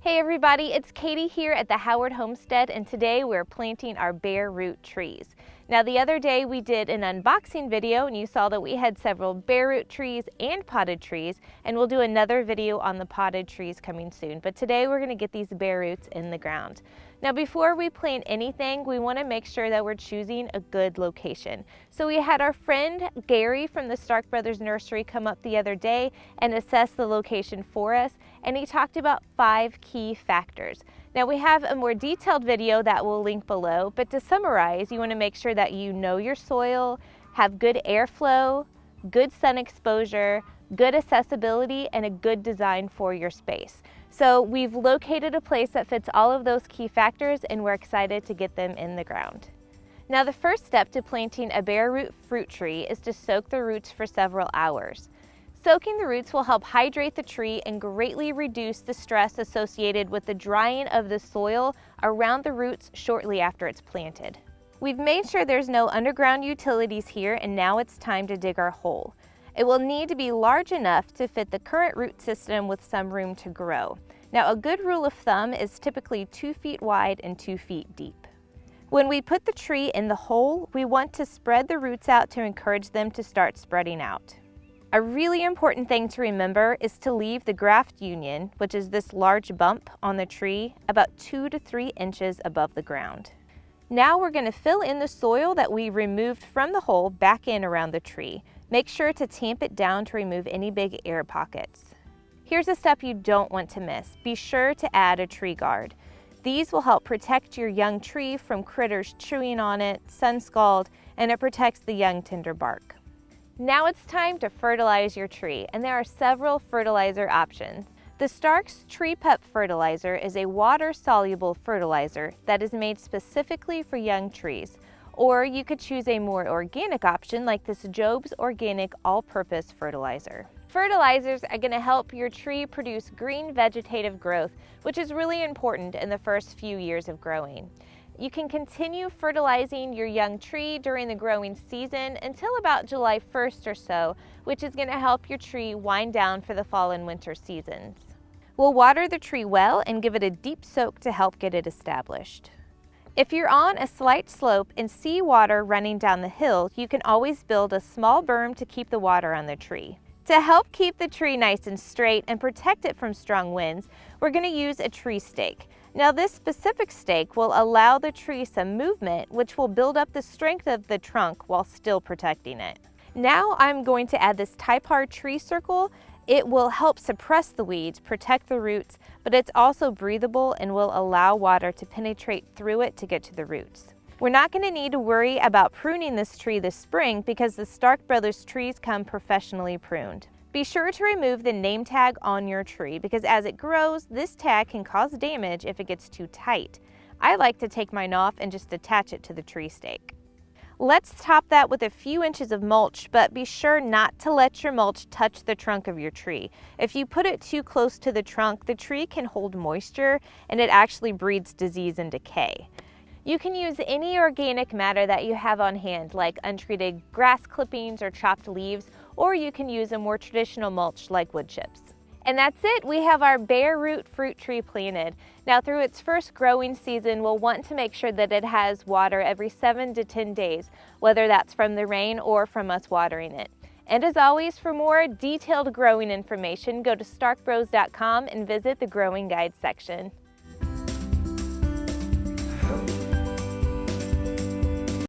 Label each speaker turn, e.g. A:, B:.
A: Hey everybody, it's Katie here at the Howard Homestead, and today we're planting our bare root trees. Now the other day we did an unboxing video and you saw that we had several bare root trees and potted trees, and we'll do another video on the potted trees coming soon. But today we're going to get these bare roots in the ground. Now before we plant anything, we want to make sure that we're choosing a good location. So we had our friend Gary from the Stark Brothers Nursery come up the other day and assess the location for us, and he talked about 5 key factors. Now we have a more detailed video that we'll link below, but to summarize, you want to make sure that you know your soil, have good airflow, good sun exposure, good accessibility, and a good design for your space. So we've located a place that fits all of those key factors, and we're excited to get them in the ground. Now the first step to planting a bare root fruit tree is to soak the roots for several hours. Soaking the roots will help hydrate the tree and greatly reduce the stress associated with the drying of the soil around the roots shortly after it's planted. We've made sure there's no underground utilities here, and now it's time to dig our hole. It will need to be large enough to fit the current root system with some room to grow. Now a good rule of thumb is typically 2 feet wide and 2 feet deep. When we put the tree in the hole, we want to spread the roots out to encourage them to start spreading out. A really important thing to remember is to leave the graft union, which is this large bump on the tree, about 2 to 3 inches above the ground. Now we're going to fill in the soil that we removed from the hole back in around the tree. Make sure to tamp it down to remove any big air pockets. Here's a step you don't want to miss. Be sure to add a tree guard. These will help protect your young tree from critters chewing on it, sun scald, and it protects the young tender bark. Now it's time to fertilize your tree, and there are several fertilizer options. The Stark's Tree Pup Fertilizer is a water-soluble fertilizer that is made specifically for young trees. Or you could choose a more organic option like this Job's Organic All-Purpose Fertilizer. Fertilizers are going to help your tree produce green vegetative growth, which is really important in the first few years of growing. You can continue fertilizing your young tree during the growing season until about July 1st or so, which is going to help your tree wind down for the fall and winter seasons. We'll water the tree well and give it a deep soak to help get it established. If you're on a slight slope and see water running down the hill, you can always build a small berm to keep the water on the tree. To help keep the tree nice and straight and protect it from strong winds, we're going to use a tree stake. Now this specific stake will allow the tree some movement, which will build up the strength of the trunk while still protecting it. Now I'm going to add this Typar tree circle. It will help suppress the weeds, protect the roots, but it's also breathable and will allow water to penetrate through it to get to the roots. We're not going to need to worry about pruning this tree this spring because the Stark Brothers trees come professionally pruned. Be sure to remove the name tag on your tree because as it grows, this tag can cause damage if it gets too tight. I like to take mine off and just attach it to the tree stake. Let's top that with a few inches of mulch, but be sure not to let your mulch touch the trunk of your tree. If you put it too close to the trunk, the tree can hold moisture and it actually breeds disease and decay. You can use any organic matter that you have on hand, like untreated grass clippings or chopped leaves, or you can use a more traditional mulch like wood chips. And that's it, we have our bare root fruit tree planted. Now through its first growing season, we'll want to make sure that it has water every 7 to 10 days, whether that's from the rain or from us watering it. And as always, for more detailed growing information, go to starkbros.com and visit the growing guide section.